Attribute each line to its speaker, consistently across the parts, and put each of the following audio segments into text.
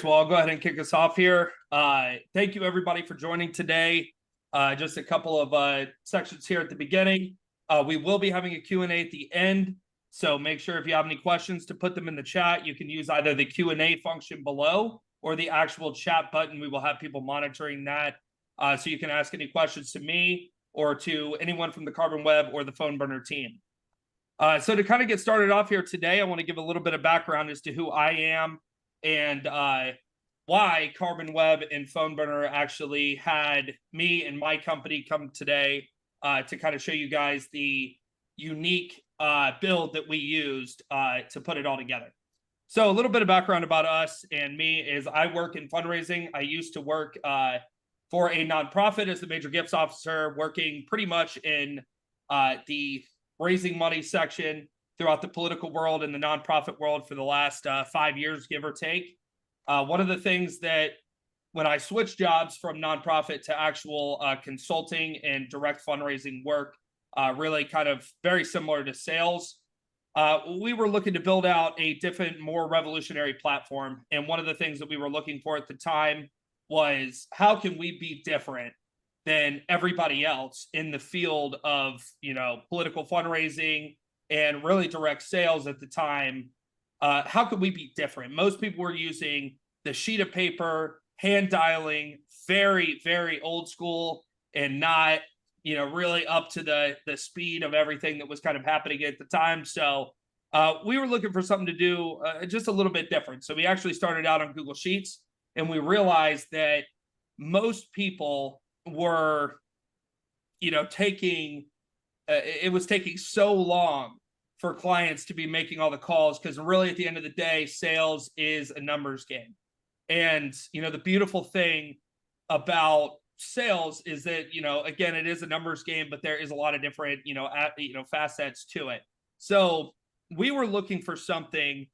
Speaker 1: Well, I'll go ahead and kick us off here. Thank you, everybody, for joining today. Just a couple of sections here at the beginning. We will be having a Q&A at the end, so make sure if you have any questions to put them in the chat. You can use either the Q&A function below or the actual chat button. We will have people monitoring that, so you can ask any questions to me or to anyone from the CarbonWeb or the PhoneBurner team. So to kind of get started off here today, I want to give a little bit of background as to who I am and why CarbonWeb and PhoneBurner actually had me and my company come today to kind of show you guys the unique build that we used to put it all together. So a little bit of background about us and me is I work in fundraising. I used to work for a nonprofit as the major gifts officer, working pretty much in the raising money section throughout the political world and the nonprofit world for the last 5 years, give or take. One of the things that when I switched jobs from nonprofit to actual consulting and direct fundraising work, really kind of very similar to sales, we were looking to build out a different, more revolutionary platform. And one of the things that we were looking for at the time was how can we be different than everybody else in the field of, political fundraising and really direct sales at the time. How could we be different? Most people were using the sheet of paper, hand dialing, very, very old school, and not, really up to the speed of everything that was kind of happening at the time. So we were looking for something to do just a little bit different. So we actually started out on Google Sheets, and we realized that most people were, taking it was taking so long for clients to be making all the calls, because really at the end of the day, sales is a numbers game. And the beautiful thing about sales is that again, it is a numbers game, but there is a lot of different facets to it. So we were looking for something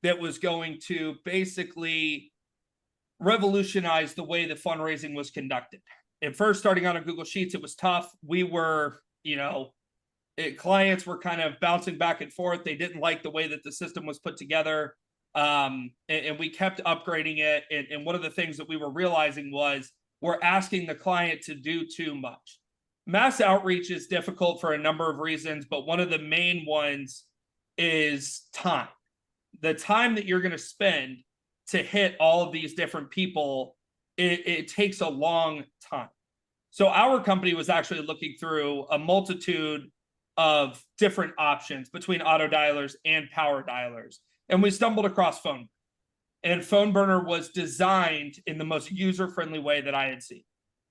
Speaker 1: that was going to basically revolutionize the way that fundraising was conducted. At first, starting out on Google Sheets, it was tough. We were, clients were kind of bouncing back and forth. They didn't like the way that the system was put together. And we kept upgrading it. And one of the things that we were realizing was we're asking the client to do too much. Mass outreach is difficult for a number of reasons, but one of the main ones is time. The time that you're going to spend to hit all of these different people, it takes a long time. So our company was actually looking through a multitude of different options between auto dialers and power dialers. And we stumbled across PhoneBurner. And PhoneBurner was designed in the most user-friendly way that I had seen.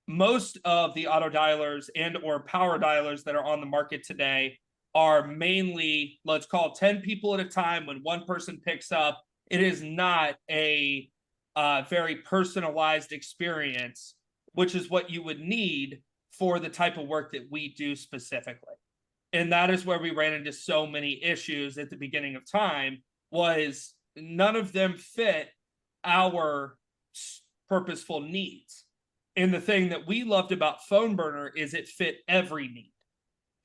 Speaker 1: Most of the auto dialers and or power dialers that are on the market today are mainly, let's call 10 people at a time. When one person picks up, it is not a very personalized experience, which is what you would need for the type of work that we do specifically. And that is where we ran into so many issues at the beginning of time, was none of them fit our purposeful needs. And the thing that we loved about PhoneBurner is it fit every need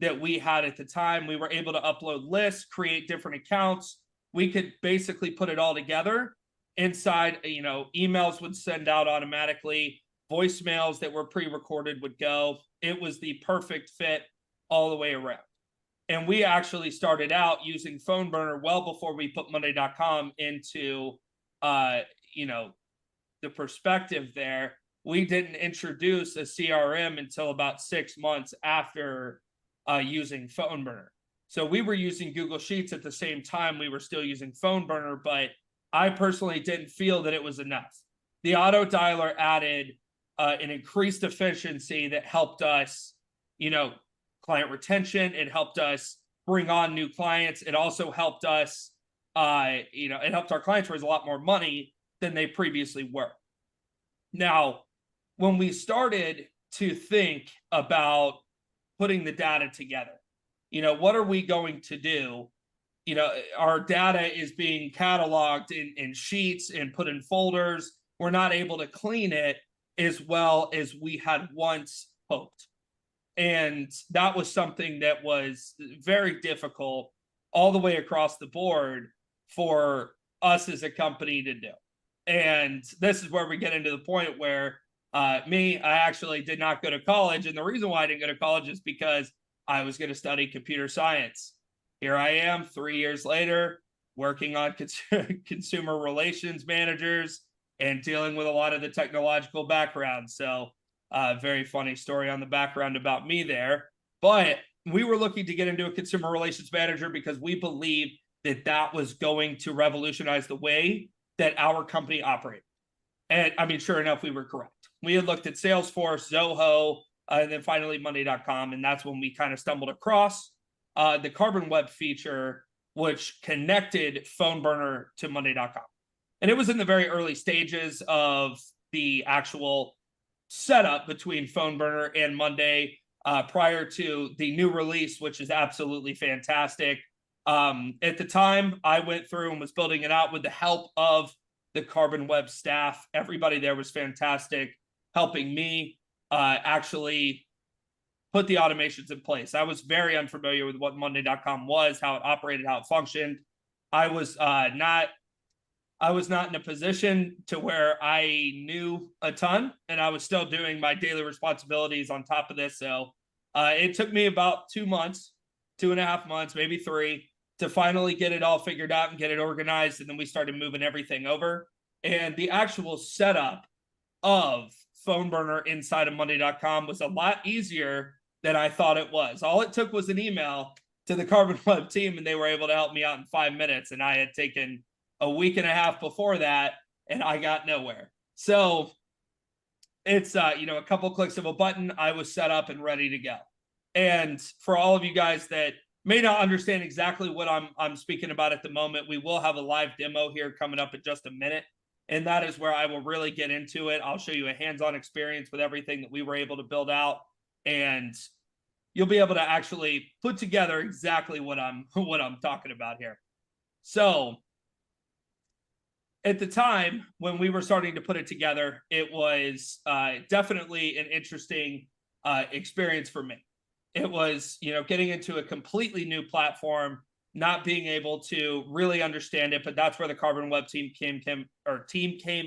Speaker 1: that we had at the time. We were able to upload lists, create different accounts. We could basically put it all together inside, emails would send out automatically, voicemails that were pre-recorded would go. It was the perfect fit all the way around. And we actually started out using PhoneBurner well before we put Monday.com into, the perspective there. We didn't introduce a CRM until about 6 months after using PhoneBurner. So we were using Google Sheets at the same time we were still using PhoneBurner, but I personally didn't feel that it was enough. The auto dialer added an increased efficiency that helped us, client retention. It helped us bring on new clients. It also helped us, it helped our clients raise a lot more money than they previously were. Now, when we started to think about putting the data together, what are we going to do? Our data is being cataloged in sheets and put in folders. We're not able to clean it as well as we had once hoped. And that was something that was very difficult all the way across the board for us as a company to do. And this is where we get into the point where I actually did not go to college. And the reason why I didn't go to college is because I was going to study computer science. Here I am 3 years later, working on consumer relations managers and dealing with a lot of the technological background. So very funny story on the background about me there. But we were looking to get into a consumer relations manager because we believed that that was going to revolutionize the way that our company operated. And I mean, sure enough, we were correct. We had looked at Salesforce, Zoho, and then finally Monday.com. And that's when we kind of stumbled across the CarbonWeb feature, which connected PhoneBurner to Monday.com. And it was in the very early stages of the actual setup between PhoneBurner and Monday prior to the new release, which is absolutely fantastic. At the time, I went through and was building it out with the help of the CarbonWeb staff. Everybody there was fantastic, helping me actually put the automations in place. I was very unfamiliar with what Monday.com was, how it operated, how it functioned. I was not in a position to where I knew a ton, and I was still doing my daily responsibilities on top of this. So it took me about 2 months, 2.5 months, maybe 3, to finally get it all figured out and get it organized. And then we started moving everything over. And the actual setup of PhoneBurner inside of Monday.com was a lot easier than I thought it was. All it took was an email to the CarbonWeb team, and they were able to help me out in 5 minutes. And I had taken a week and a half before that, and I got nowhere. So it's a couple clicks of a button, I was set up and ready to go. And for all of you guys that may not understand exactly what I'm speaking about at the moment, we will have a live demo here coming up in just a minute. And that is where I will really get into it. I'll show you a hands-on experience with everything that we were able to build out, and you'll be able to actually put together exactly what I'm talking about here. So at the time when we were starting to put it together, it was definitely an interesting experience for me. It was, getting into a completely new platform, not being able to really understand it, but that's where the CarbonWeb team came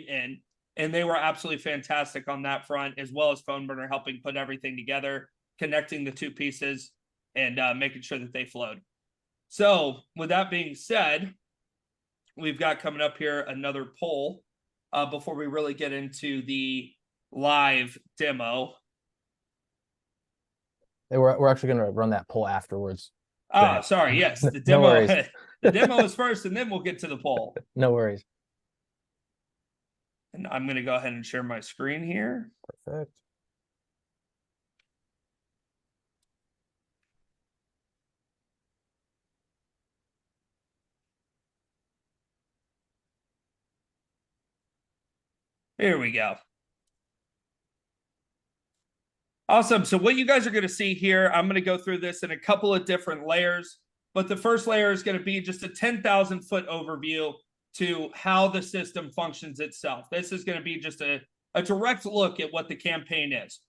Speaker 1: in, and they were absolutely fantastic on that front, as well as PhoneBurner helping put everything together, connecting the two pieces, and making sure that they flowed. So with that being said, we've got coming up here another poll before we really get into the live demo.
Speaker 2: We're actually going to run that poll afterwards.
Speaker 1: Oh, sorry. Yes, the demo. No the demo is first, and then we'll get to the poll.
Speaker 2: No worries.
Speaker 1: And I'm going to go ahead and share my screen here.
Speaker 2: Perfect.
Speaker 1: Here we go. Awesome. So what you guys are going to see here, I'm going to go through this in a couple of different layers, but the first layer is going to be just a 10,000 foot overview to how the system functions itself. This is going to be just a direct look at what the campaign is.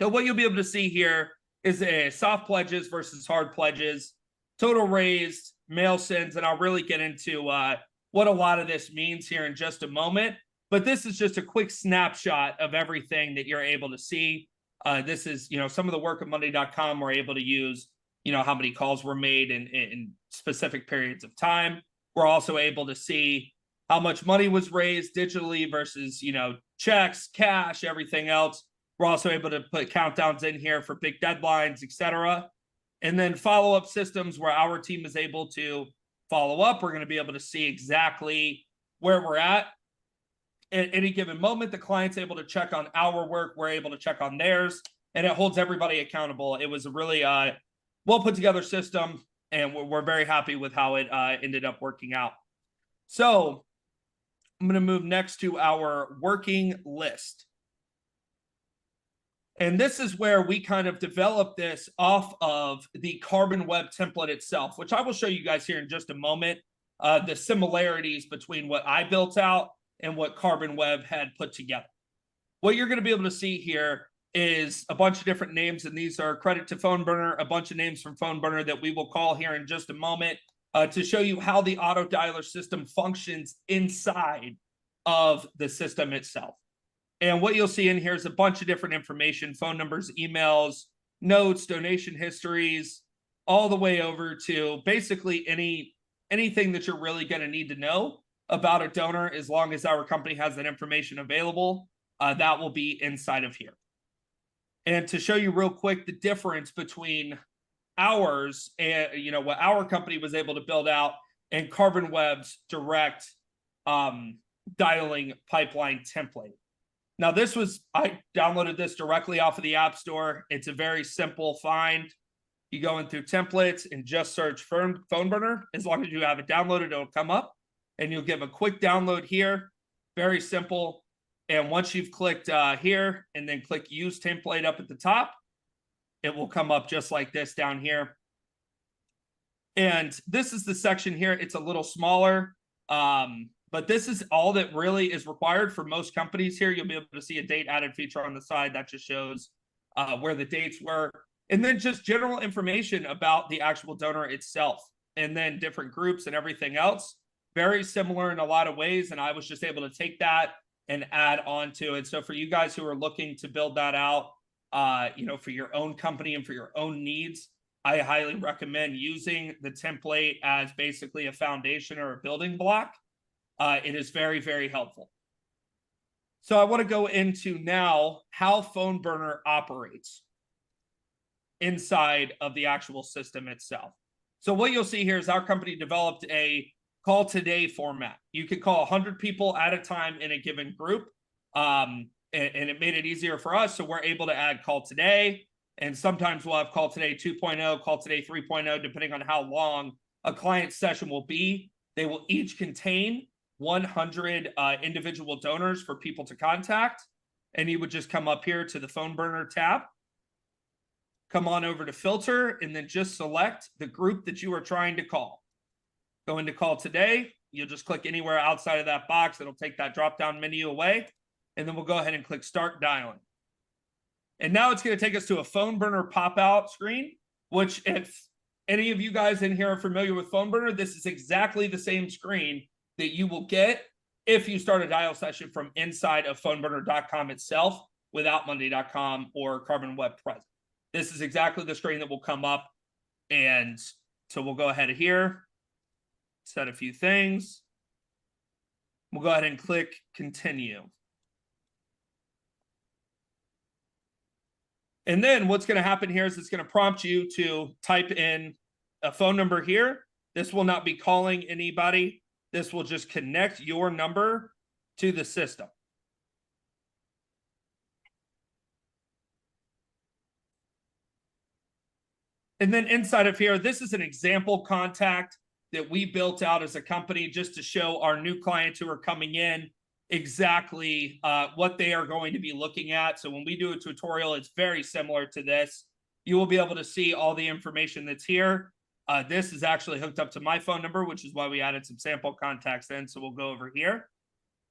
Speaker 1: So what you'll be able to see here is a soft pledges versus hard pledges, total raised, mail sends, and I'll really get into what a lot of this means here in just a moment. But this is just a quick snapshot of everything that you're able to see. This is, some of the work at Monday.com we're able to use, how many calls were made in specific periods of time. We're also able to see how much money was raised digitally versus, checks, cash, everything else. We're also able to put countdowns in here for big deadlines, etc. And then follow-up systems where our team is able to follow up. We're going to be able to see exactly where we're at any given moment. The client's able to check on our work. We're able to check on theirs, and it holds everybody accountable. It was a really well put together system, and we're very happy with how it ended up working out. So I'm going to move next to our working list. And this is where we kind of developed this off of the CarbonWeb template itself, which I will show you guys here in just a moment, the similarities between what I built out and what CarbonWeb had put together. What you're going to be able to see here is a bunch of different names, and these are credit to PhoneBurner, a bunch of names from PhoneBurner that we will call here in just a moment to show you how the auto dialer system functions inside of the system itself. And what you'll see in here is a bunch of different information: phone numbers, emails, notes, donation histories, all the way over to basically anything that you're really going to need to know about a donor. As long as our company has that information available, that will be inside of here. And to show you real quick the difference between ours and what our company was able to build out and CarbonWeb's direct dialing pipeline template. Now, I downloaded this directly off of the App Store. It's a very simple find. You go in through templates and just search PhoneBurner. As long as you have it downloaded, it'll come up, and you'll give a quick download here. Very simple. And once you've clicked here and then click Use Template up at the top, it will come up just like this down here. And this is the section here. It's a little smaller. But this is all that really is required for most companies here. You'll be able to see a date added feature on the side that just shows where the dates were. And then just general information about the actual donor itself. And then different groups and everything else. Very similar in a lot of ways. And I was just able to take that and add on to it. So for you guys who are looking to build that out, for your own company and for your own needs, I highly recommend using the template as basically a foundation or a building block. It is very, very helpful. So I want to go into now how PhoneBurner operates inside of the actual system itself. So what you'll see here is our company developed a call today format. You could call 100 people at a time in a given group. And it made it easier for us. So we're able to add call today. And sometimes we'll have call today 2.0, call today 3.0, depending on how long a client session will be. They will each contain 100 individual donors for people to contact. And you would just come up here to the PhoneBurner tab, come on over to filter, and then just select the group that you are trying to call. Go into call today. You'll just click anywhere outside of that box. It'll take that drop-down menu away. And then we'll go ahead and click start dialing. And now it's going to take us to a PhoneBurner pop-out screen, which if any of you guys in here are familiar with PhoneBurner, this is exactly the same screen that you will get if you start a dial session from inside of PhoneBurner.com itself without Monday.com or CarbonWeb present. This is exactly the screen that will come up. And so we'll go ahead here, set a few things. We'll go ahead and click continue. And then what's going to happen here is it's going to prompt you to type in a phone number here. This will not be calling anybody. This will just connect your number to the system. And then inside of here, this is an example contact that we built out as a company just to show our new clients who are coming in exactly what they are going to be looking at. So when we do a tutorial, it's very similar to this. You will be able to see all the information that's here. This is actually hooked up to my phone number, which is why we added some sample contacts in. So we'll go over here.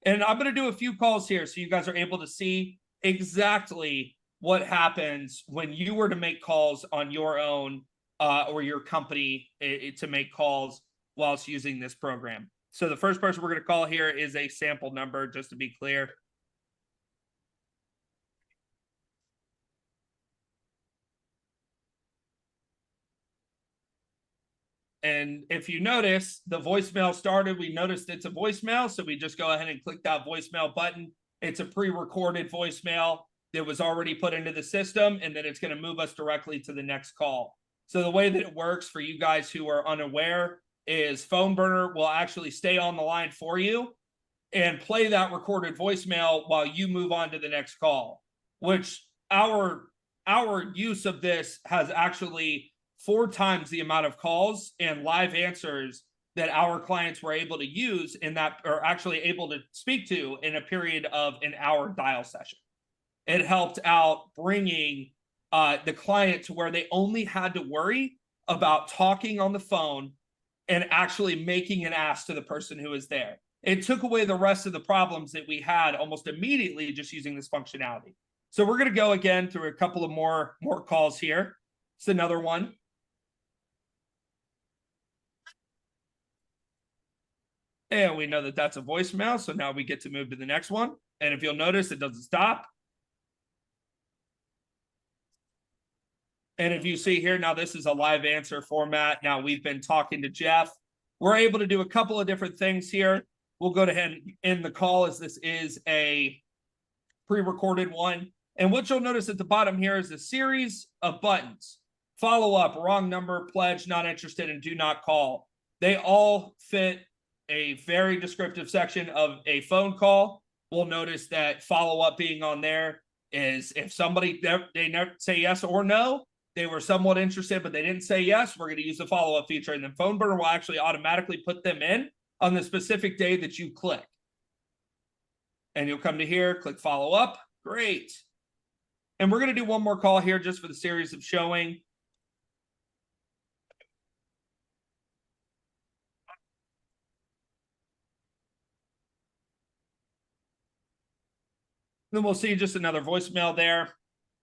Speaker 1: And I'm going to do a few calls here so you guys are able to see exactly what happens when you were to make calls on your own or your company to make calls whilst using this program. So the first person we're going to call here is a sample number, just to be clear. And if you notice, the voicemail started. We noticed it's a voicemail, so we just go ahead and click that voicemail button. It's a pre-recorded voicemail that was already put into the system, and then it's going to move us directly to the next call. So the way that it works for you guys who are unaware is PhoneBurner will actually stay on the line for you and play that recorded voicemail while you move on to the next call, which our use of this has actually 4 times the amount of calls and live answers that our clients were able to use in that, or actually able to speak to in a period of an hour dial session. It helped out bringing the client to where they only had to worry about talking on the phone and actually making an ask to the person who is there. It took away the rest of the problems that we had almost immediately just using this functionality. So we're going to go again through a couple of more calls here. It's another one. And we know that that's a voicemail. So now we get to move to the next one. And if you'll notice, it doesn't stop. And if you see here, now this is a live answer format. Now we've been talking to Jeff. We're able to do a couple of different things here. We'll go ahead and end the call as this is a pre-recorded one. And what you'll notice at the bottom here is a series of buttons. Follow up, wrong number, pledge, not interested, and do not call. They all fit a very descriptive section of a phone call. We'll notice that follow up being on there is if somebody, they never say yes or no, they were somewhat interested, but they didn't say yes, we're going to use the follow-up feature. And then PhoneBurner will actually automatically put them in on the specific day that you click. And you'll come to here, click follow up. Great. And we're going to do one more call here just for the series of showing. Then we'll see just another voicemail there.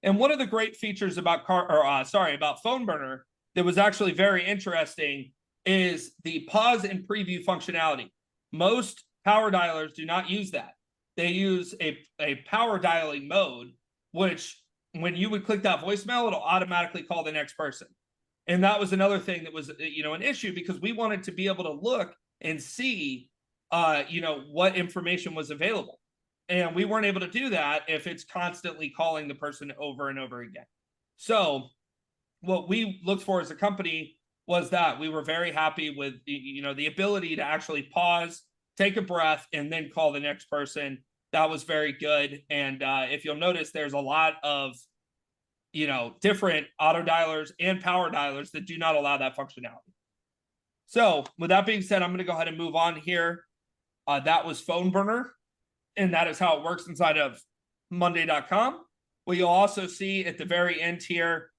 Speaker 1: And one of the great features about about PhoneBurner that was actually very interesting is the pause and preview functionality. Most power dialers do not use that. They use a power dialing mode, which when you would click that voicemail, it'll automatically call the next person. And that was another thing that was, an issue because we wanted to be able to look and see, what information was available. And we weren't able to do that if it's constantly calling the person over and over again. So what we looked for as a company was that we were very happy with, the ability to actually pause, take a breath, and then call the next person. That was very good. And if you'll notice, there's a lot of, different auto dialers and power dialers that do not allow that functionality. So with that being said, I'm going to go ahead and move on here. That was PhoneBurner. And that is how it works inside of Monday.com. What you'll also see at the very end here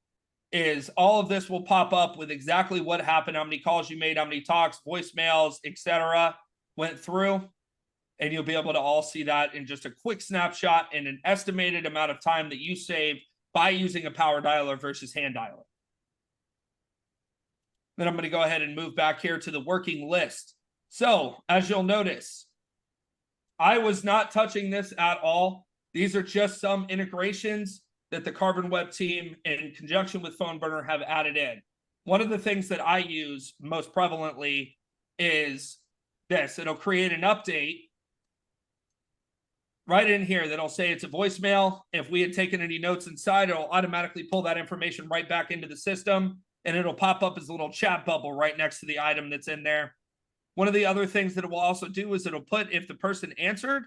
Speaker 1: is all of this will pop up with exactly what happened, how many calls you made, how many talks, voicemails, etc. went through. And you'll be able to all see that in just a quick snapshot and an estimated amount of time that you saved by using a power dialer versus hand dialer. Then I'm going to go ahead and move back here to the working list. So as you'll notice, I was not touching this at all. These are just some integrations that the CarbonWeb team in conjunction with PhoneBurner have added in. One of the things that I use most prevalently is this. It'll create an update right in here that'll say it's a voicemail. If we had taken any notes inside, it'll automatically pull that information right back into the system, and it'll pop up as a little chat bubble right next to the item that's in there. One of the other things that it will also do is it'll put if the person answered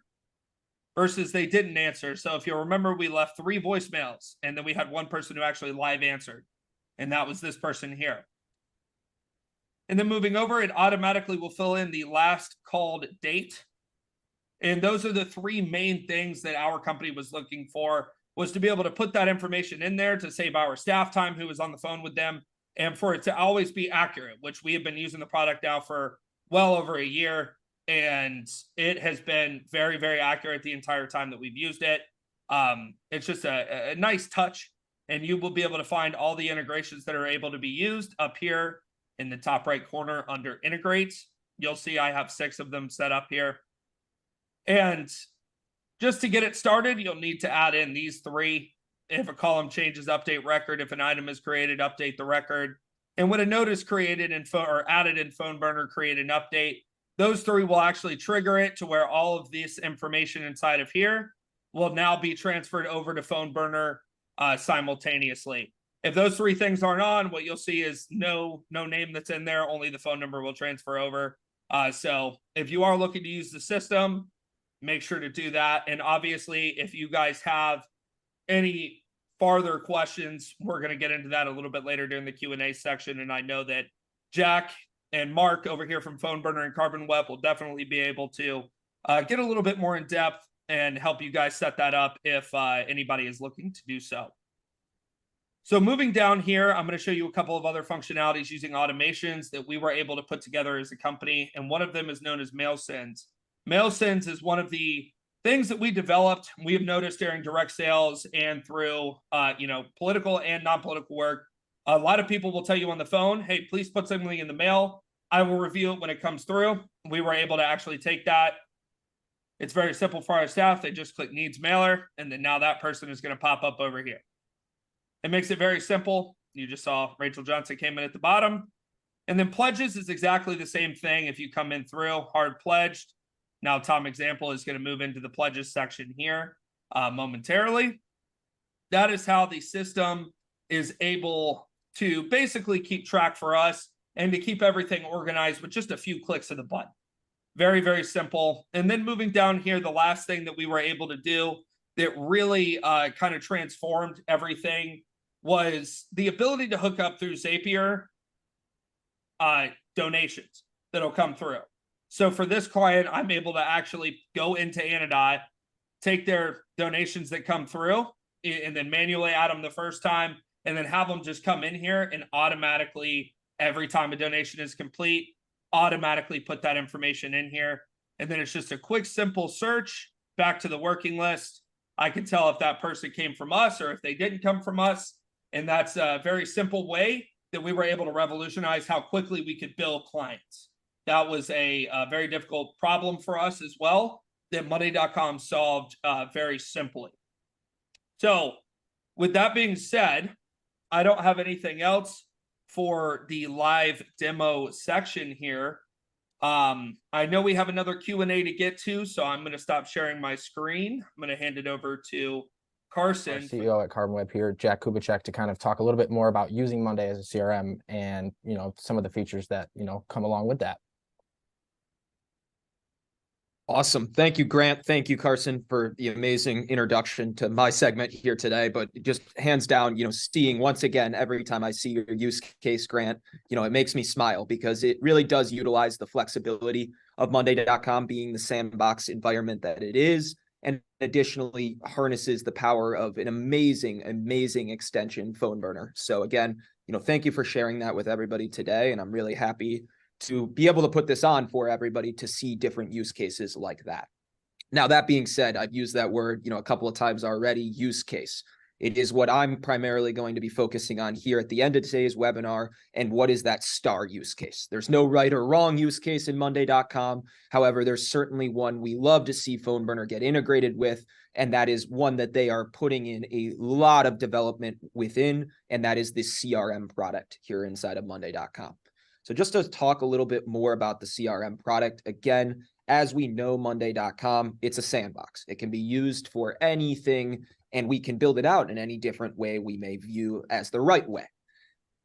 Speaker 1: versus they didn't answer. So if you'll remember, we left 3 voicemails, and then we had one person who actually live answered, and that was this person here. And then moving over, it automatically will fill in the last called date. And those are the 3 main things that our company was looking for, was to be able to put that information in there to save our staff time who was on the phone with them, and for it to always be accurate, which we have been using the product now for well over a year, and it has been very, very accurate the entire time that we've used it. It's just a nice touch, and you will be able to find all the integrations that are able to be used up here in the top right corner under integrate. You'll see I have 6 of them set up here. And just to get it started, you'll need to add in these 3. If a column changes, update record. If an item is created, update the record. And when a note is created or added in PhoneBurner, create an update. Those 3 will actually trigger it to where all of this information inside of here will now be transferred over to PhoneBurner simultaneously. If those 3 things aren't on, what you'll see is no name that's in there. Only the phone number will transfer over. So if you are looking to use the system, make sure to do that. And obviously, if you guys have any farther questions, we're going to get into that a little bit later during the Q&A section. And I know that Jack and Mark over here from PhoneBurner and CarbonWeb will definitely be able to get a little bit more in depth and help you guys set that up if anybody is looking to do so. So moving down here, I'm going to show you a couple of other functionalities using automations that we were able to put together as a company. And one of them is known as mail sends. Mail sends is one of the things that we developed. We have noticed during direct sales and through, political and non-political work. A lot of people will tell you on the phone, hey, please put something in the mail. I will review it when it comes through. we were able to actually take that. It's very simple for our staff. They just click needs mailer, and then now that person is going to pop up over here. It makes it very simple. You just saw Rachel Johnson came in at the bottom. And then pledges is exactly the same thing. If you come in through hard pledged, now Tom Example is going to move into the pledges section here momentarily. That is how the system is able to basically keep track for us and to keep everything organized with just a few clicks of the button. Very, very simple. And then moving down here, the last thing that we were able to do that really kind of transformed everything was the ability to hook up through Zapier donations that'll come through. So for this client, I'm able to actually go into Anodot, take their donations that come through, and then manually add them the first time, and then have them just come in here and automatically, every time a donation is complete, automatically put that information in here. And then it's just a quick, simple search back to the working list. I can tell if that person came from us or if they didn't come from us. And that's a very simple way that we were able to revolutionize how quickly we could bill clients. That was a very difficult problem for us as well that Monday.com solved very simply. So with that being said, I don't have anything else for the live demo section here. I know we have another Q&A to get to, so I'm going to stop sharing my screen. I'm going to hand it over to Carson,
Speaker 2: our CEO at CarbonWeb here, Jack Kubicek, to kind of talk a little bit more about using Monday as a CRM and, you know, some of the features that, you know, come along with that.
Speaker 3: Awesome. Thank you, Grant. Thank you, Carson, for the amazing introduction to my segment here today. But just hands down, you know, seeing once again, every time I see your use case, Grant, you know, it makes me smile because it really does utilize the flexibility of Monday.com being the sandbox environment that it is. And additionally harnesses the power of an amazing, amazing extension, PhoneBurner. So again, you know, thank you for sharing that with everybody today. And I'm really happy to be able to put this on for everybody to see different use cases like that. Now, that being said, I've used that word, you know, a couple of times already, use case. It is what I'm primarily going to be focusing on here at the end of today's webinar. And what is that star use case? There's no right or wrong use case in Monday.com. However, there's certainly one we love to see PhoneBurner get integrated with. And that is one that they are putting in a lot of development within. And that is the CRM product here inside of Monday.com. So just to talk a little bit more about the CRM product, again, as we know, Monday.com, it's a sandbox. It can be used for anything, and we can build it out in any different way we may view as the right way.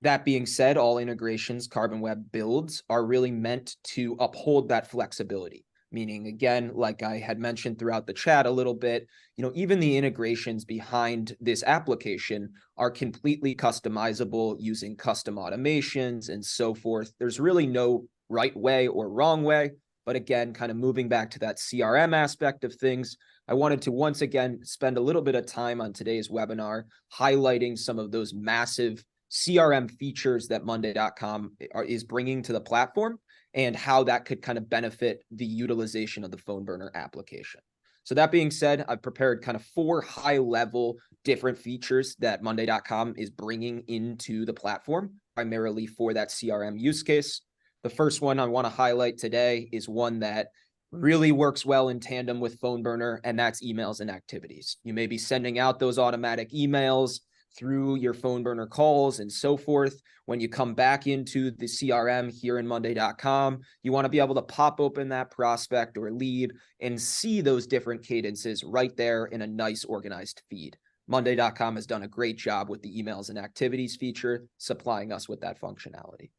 Speaker 3: That being said, all integrations CarbonWeb builds are really meant to uphold that flexibility. Meaning, again, like I had mentioned throughout the chat a little bit, you know, even the integrations behind this application are completely customizable using custom automations and so forth. There's really no right way or wrong way. But again, kind of moving back to that CRM aspect of things, I wanted to once again spend a little bit of time on today's webinar highlighting some of those massive CRM features that Monday.com is bringing to the platform and how that could kind of benefit the utilization of the PhoneBurner application. So that being said, I've prepared kind of 4 high-level different features that Monday.com is bringing into the platform, primarily for that CRM use case. The first one I want to highlight today is one that really works well in tandem with PhoneBurner, and that's emails and activities. You may be sending out those automatic emails through your PhoneBurner calls and so forth. When you come back into the CRM here in Monday.com, you want to be able to pop open that prospect or lead and see those different cadences right there in a nice organized feed. Monday.com has done a great job with the emails and activities feature, supplying us with that functionality.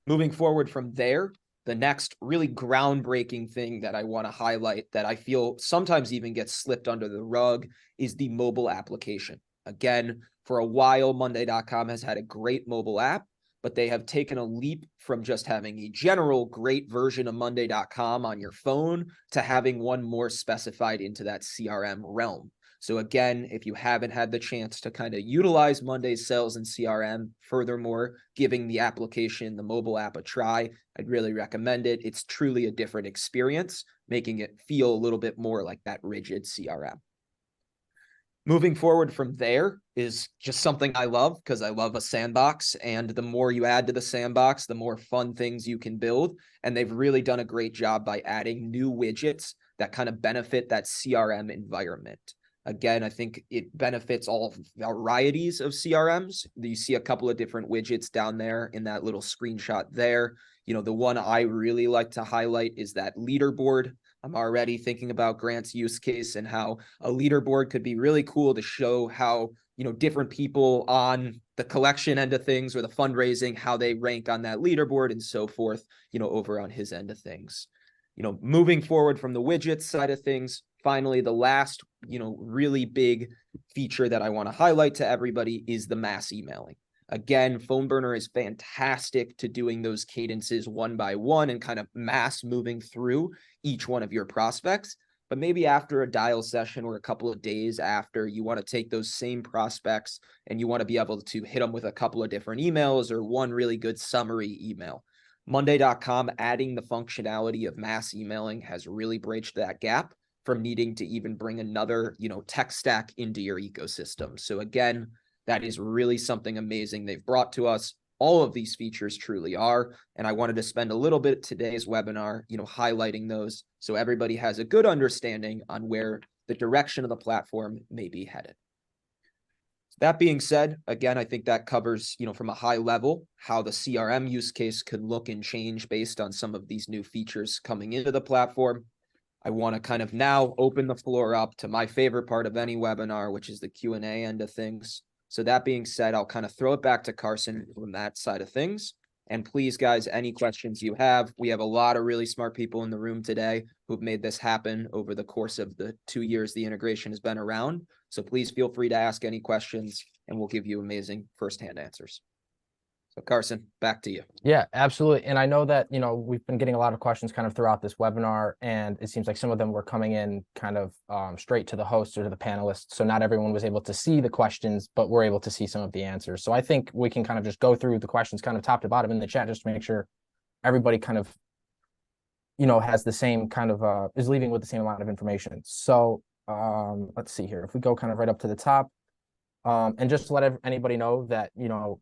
Speaker 3: Moving forward from there, the next really groundbreaking thing that I want to highlight that I feel sometimes even gets slipped under the rug is the mobile application. Again, for a while, Monday.com has had a great mobile app, but they have taken a leap from just having a general great version of Monday.com on your phone to having one more specified into that CRM realm. So again, if you haven't had the chance to kind of utilize Monday's sales and CRM, furthermore, giving the application, the mobile app a try, I'd really recommend it. It's truly a different experience, making it feel a little bit more like that rigid CRM. Moving forward from there is just something I love because I love a sandbox. And the more you add to the sandbox, the more fun things you can build. And they've really done a great job by adding new widgets that kind of benefit that CRM environment. Again, I think it benefits all varieties of CRMs. You see a couple of different widgets down there in that little screenshot there. You know, the one I really like to highlight is that leaderboard. I'm already thinking about Grant's use case and how a leaderboard could be really cool to show how, you know, different people on the collection end of things or the fundraising, how they rank on that leaderboard and so forth, you know, over on his end of things. You know, moving forward from the widgets side of things, finally, the last, you know, really big feature that I want to highlight to everybody is the mass emailing. Again, PhoneBurner is fantastic to doing those cadences one by one and kind of mass moving through each one of your prospects. But maybe after a dial session or a couple of days after, you want to take those same prospects and you want to be able to hit them with a couple of different emails or one really good summary email. Monday.com adding the functionality of mass emailing has really bridged that gap from needing to even bring another, you know, tech stack into your ecosystem. So again, that is really something amazing they've brought to us. All of these features truly are. And I wanted to spend a little bit today's webinar, you know, highlighting those so everybody has a good understanding on where the direction of the platform may be headed. That being said, again, I think that covers, you know, from a high level, how the CRM use case could look and change based on some of these new features coming into the platform. I want to kind of now open the floor up to my favorite part of any webinar, which is the Q&A end of things. So that being said, I'll kind of throw it back to Carson from that side of things. And please, guys, any questions you have, we have a lot of really smart people in the room today who've made this happen over the course of the 2 years the integration has been around. So please feel free to ask any questions and we'll give you amazing firsthand answers. So Carson, back to you.
Speaker 2: Yeah, absolutely. And I know that, you know, we've been getting a lot of questions kind of throughout this webinar, and it seems like some of them were coming in kind of straight to the host or to the panelists. So not everyone was able to see the questions, but we're able to see some of the answers. So I think we can kind of just go through the questions kind of top to bottom in the chat, just to make sure everybody kind of, you know, has the same kind of, is leaving with the same amount of information. So let's see here. If we go kind of right up to the top, and just to let anybody know that, you know,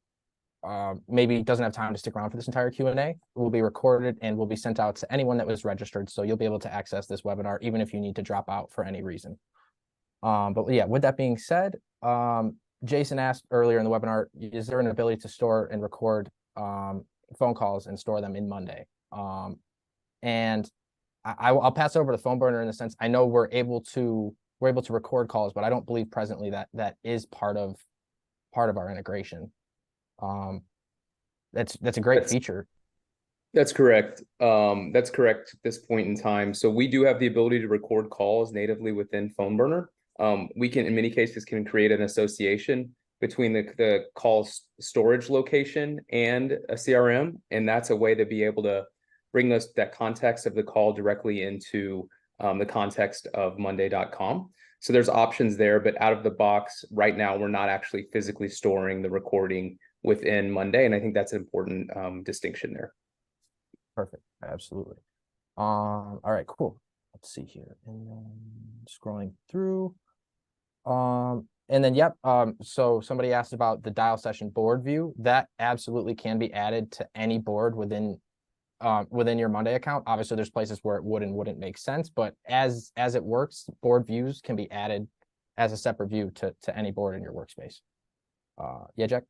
Speaker 2: maybe doesn't have time to stick around for this entire Q&A, it will be recorded and will be sent out to anyone that was registered. So you'll be able to access this webinar, even if you need to drop out for any reason. But yeah, with that being said, Jason asked earlier in the webinar, is there an ability to store and record phone calls and store them in Monday? And I'll pass over to PhoneBurner in the sense, I know we're able to record calls, but I don't believe presently that is part of our integration. That's a great feature.
Speaker 4: That's correct. That's correct at this point in time. So we do have the ability to record calls natively within PhoneBurner. We can, in many cases, can create an association between the call storage location and a CRM, and that's a way to be able to bring that context of the call directly into the context of Monday.com. So there's options there, but out of the box right now, we're not actually physically storing the recording within Monday. And I think that's an important distinction there.
Speaker 2: Perfect. Absolutely. All right, cool. Let's see here. And then scrolling through. And then, yep. So somebody asked about the dial session board view. That absolutely can be added to any board within your Monday account. Obviously, there's places where it would and wouldn't make sense, but as it works, board views can be added as a separate view to any board in your workspace. Yeah, Jack?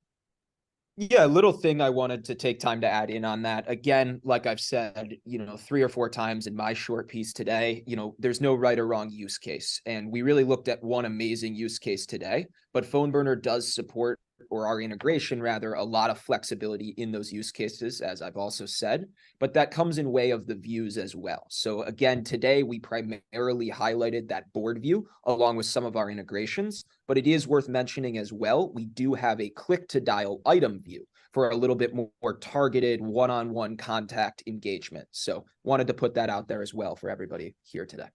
Speaker 3: Yeah, a little thing I wanted to take time to add in on that. Again, like I've said, you know, 3 or 4 times in my short piece today, you know, there's no right or wrong use case. And we really looked at one amazing use case today, but PhoneBurner does support, or our integration rather, a lot of flexibility in those use cases, as I've also said, but that comes in way of the views as well. So again, today we primarily highlighted that board view along with some of our integrations, but it is worth mentioning as well, we do have a click to dial item view for a little bit more targeted one-on-one contact engagement. So wanted to put that out there as well for everybody here today.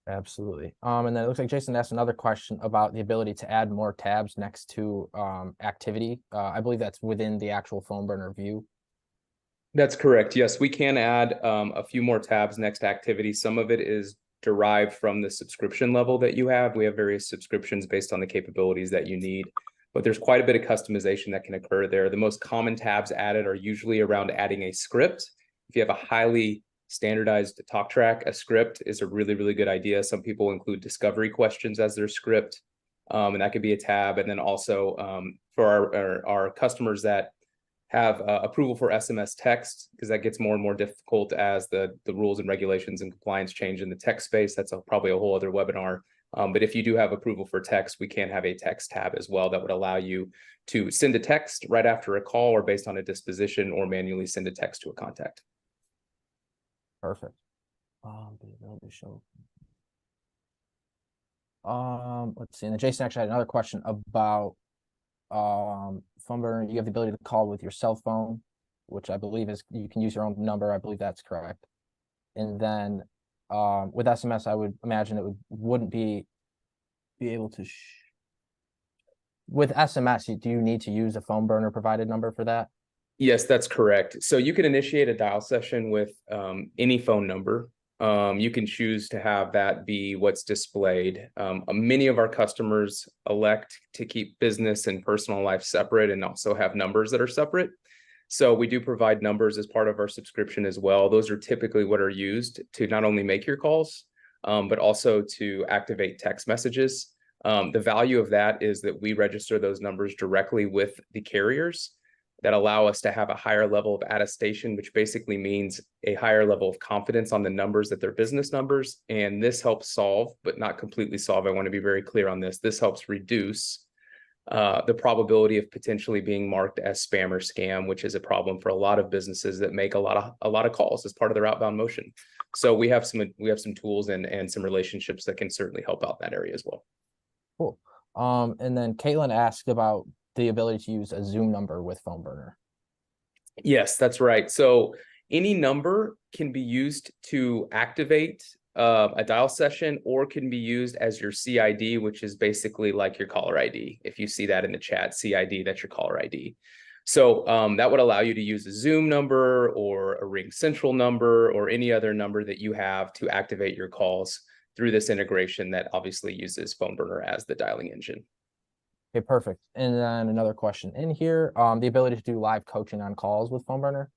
Speaker 2: Absolutely. And then it looks like Jason asked another question about the ability to add more tabs next to activity. I believe that's within the actual PhoneBurner view.
Speaker 4: That's correct. Yes, we can add a few more tabs next to activity. Some of it is derived from the subscription level that you have. We have various subscriptions based on the capabilities that you need, but there's quite a bit of customization that can occur there. The most common tabs added are usually around adding a script. If you have a highly standardized talk track, a script is a really, really good idea. Some people include discovery questions as their script, and that could be a tab. And then also for our customers that have approval for SMS text, because that gets more and more difficult as the rules and regulations and compliance change in the text space. That's probably a whole other webinar. But if you do have approval for text, we can have a text tab as well that would allow you to send a text right after a call or based on a disposition, or manually send a text to a contact.
Speaker 2: Perfect. Let's see. And then Jason actually had another question about PhoneBurner. You have the ability to call with your cell phone, which I believe is you can use your own number. I believe that's correct. And then with SMS, I would imagine it wouldn't be able to. With SMS, do you need to use a PhoneBurner provided number for that?
Speaker 4: Yes, that's correct. So you can initiate a dial session with any phone number. You can choose to have that be what's displayed. Many of our customers elect to keep business and personal life separate and also have numbers that are separate. So we do provide numbers as part of our subscription as well. Those are typically what are used to not only make your calls, but also to activate text messages. The value of that is that we register those numbers directly with the carriers that allow us to have a higher level of attestation, which basically means a higher level of confidence on the numbers that they're business numbers. And this helps solve, but not completely solve. I want to be very clear on this. This helps reduce the probability of potentially being marked as spam or scam, which is a problem for a lot of businesses that make a lot of calls as part of their outbound motion. So we have some tools and some relationships that can certainly help out in that area as well.
Speaker 2: Cool. And then Caitlin asked about the ability to use a Zoom number with PhoneBurner.
Speaker 4: Yes, that's right. So any number can be used to activate a dial session, or can be used as your CID, which is basically like your caller ID. If you see that in the chat, CID, that's your caller ID. So that would allow you to use a Zoom number or a Ring Central number or any other number that you have to activate your calls through this integration that obviously uses PhoneBurner as the dialing engine.
Speaker 2: Okay, perfect. And then another question in here, the ability to do live coaching on calls with PhoneBurner.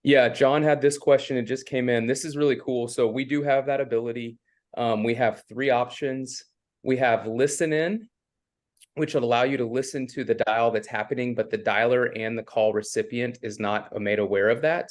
Speaker 4: Yeah, John had this question. It just came in. This is really cool. So we do have that ability. We have 3 options. We have listen in, which will allow you to listen to the dial that's happening, but the dialer and the call recipient is not made aware of that.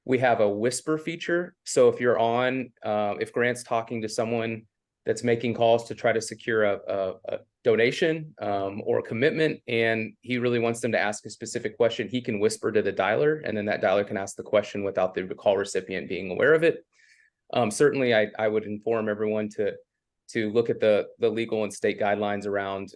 Speaker 4: We have a whisper feature. So if you're on, if Grant's talking to someone that's making calls to try to secure a donation or a commitment, and he really wants them to ask a specific question, he can whisper to the dialer, and then that dialer can ask the question without the call recipient being aware of it. Certainly, I would inform everyone to look at the legal and state guidelines around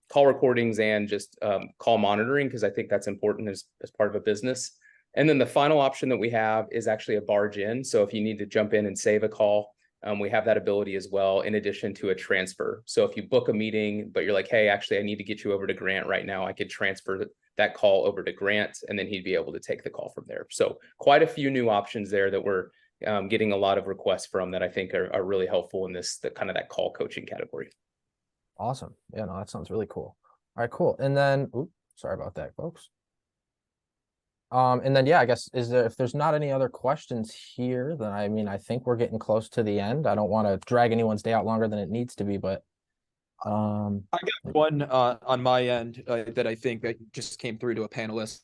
Speaker 4: call recordings and just call monitoring, because I think that's important as part of a business. And then the final option that we have is actually a barge in. So if you need to jump in and save a call, we have that ability as well, in addition to a transfer. So if you book a meeting, but you're like, hey, actually, I need to get you over to Grant right now, I could transfer that call over to Grant, and then he'd be able to take the call from there. So quite a few new options there that we're getting a lot of requests from that I think are really helpful in this, the kind of that call coaching category.
Speaker 2: Awesome. Yeah, no, that sounds really cool. All right, cool. And then, sorry about that, folks. And then, yeah, I guess if there's not any other questions here, then I think we're getting close to the end. I don't want to drag anyone's day out longer than it needs to be, but
Speaker 3: I got one on my end that I think that just came through to a panelist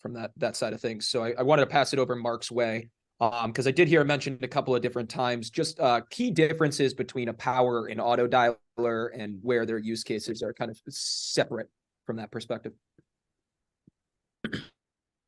Speaker 3: from that side of things. So I wanted to pass it over Mark's way because I did hear it mentioned a couple of different times, just key differences between a power and auto dialer and where their use cases are kind of separate from that perspective.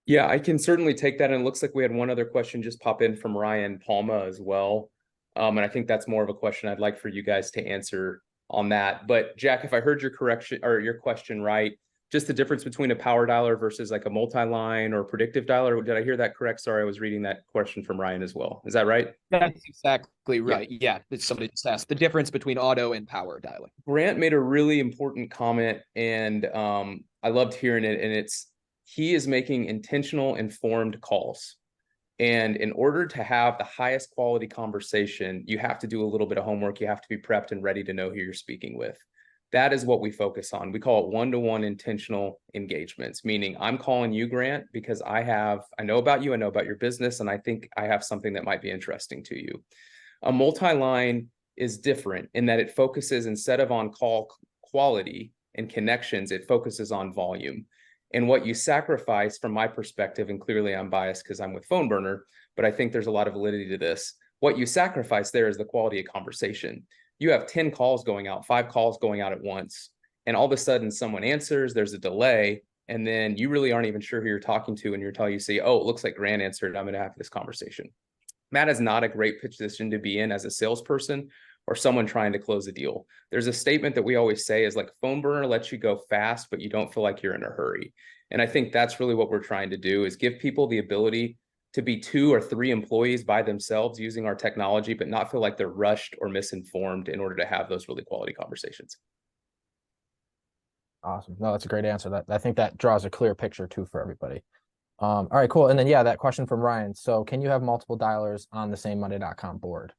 Speaker 4: Yeah, I can certainly take that. And it looks like we had one other question just pop in from Ryan Palma as well. And I think that's more of a question I'd like for you guys to answer on that. But Jack, if I heard your correction or your question right, just the difference between a power dialer versus like a multi-line or predictive dialer. Did I hear that correct? Sorry, I was reading that question from Ryan as well. Is that right?
Speaker 3: That's exactly right. Yeah, somebody just asked the difference between auto and power dialing.
Speaker 4: Grant made a really important comment, and I loved hearing it. And he is making intentional, informed calls. And in order to have the highest quality conversation, you have to do a little bit of homework. You have to be prepped and ready to know who you're speaking with. That is what we focus on. We call it one-to-one intentional engagements, meaning I'm calling you, Grant, because I know about you, I know about your business, and I think I have something that might be interesting to you. A multi-line is different in that it focuses, instead of on call quality and connections, it focuses on volume. And what you sacrifice, from my perspective, and clearly I'm biased because I'm with PhoneBurner, but I think there's a lot of validity to this. What you sacrifice there is the quality of conversation. You have 10 calls going out, 5 calls going out at once, and all of a sudden someone answers, there's a delay, and then you really aren't even sure who you're talking to, and you say, oh, it looks like Grant answered, I'm going to have this conversation. That is not a great position to be in as a salesperson or someone trying to close a deal. There's a statement that we always say is like, PhoneBurner lets you go fast, but you don't feel like you're in a hurry. And I think that's really what we're trying to do, is give people the ability to be 2 or 3 employees by themselves using our technology, but not feel like they're rushed or misinformed in order to have those really quality conversations.
Speaker 2: Awesome. No, that's a great answer. That I think that draws a clear picture too for everybody. All right, cool. And then, yeah, that question from Ryan. So can you have multiple dialers on the same Monday.com board?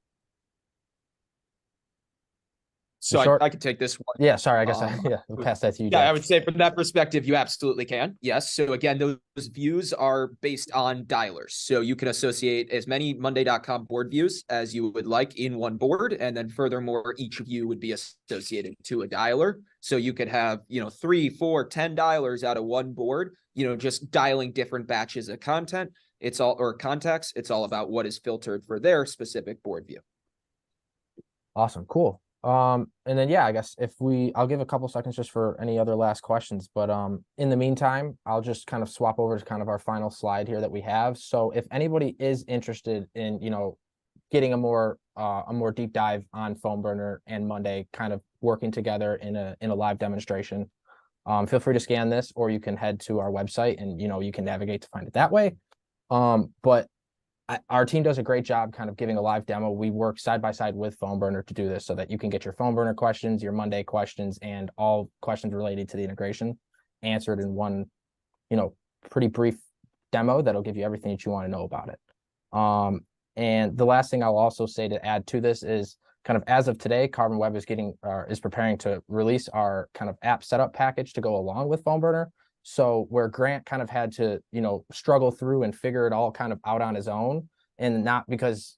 Speaker 3: So I can take this one.
Speaker 2: Yeah, sorry, I guess we'll pass that to you.
Speaker 3: Yeah,
Speaker 2: Jack.
Speaker 3: I would say from that perspective, you absolutely can. Yes. So again, those views are based on dialers. So you can associate as many Monday.com board views as you would like in one board. And then furthermore, each of you would be associated to a dialer. So you could have, 3, 4, 10 dialers out of one board, just dialing different batches of content. Or context. It's all about what is filtered for their specific board view.
Speaker 2: Awesome. Cool. And then, yeah, I guess I'll give a couple seconds just for any other last questions, but in the meantime, I'll just kind of swap over to kind of our final slide here that we have. So if anybody is interested in, getting a more deep dive on PhoneBurner and Monday, kind of working together in a live demonstration, feel free to scan this, or you can head to our website and, you can navigate to find it that way. But our team does a great job kind of giving a live demo. We work side by side with PhoneBurner to do this so that you can get your PhoneBurner questions, your Monday questions, and all questions related to the integration answered in one, pretty brief demo that'll give you everything that you want to know about it. And the last thing I'll also say to add to this is kind of as of today, CarbonWeb is preparing to release our kind of app setup package to go along with PhoneBurner. So where Grant kind of had to, struggle through and figure it all kind of out on his own, and not because,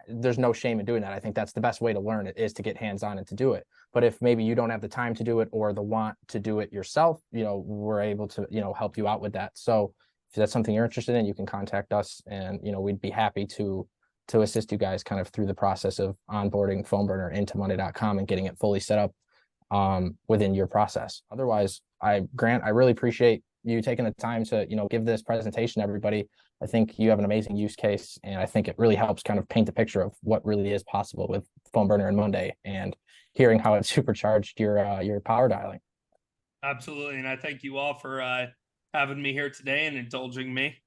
Speaker 2: there's no shame in doing that. I think that's the best way to learn it, is to get hands-on and to do it. But if maybe you don't have the time to do it or the want to do it yourself, we're able to, help you out with that. So if that's something you're interested in, you can contact us, and, we'd be happy to assist you guys kind of through the process of onboarding PhoneBurner into Monday.com and getting it fully set up within your process. Otherwise, Grant, I really appreciate you taking the time to, give this presentation to everybody. I think you have an amazing use case, and I think it really helps kind of paint the picture of what really is possible with PhoneBurner and Monday, and hearing how it supercharged your power dialing.
Speaker 1: Absolutely. And I thank you all for having me here today and indulging me.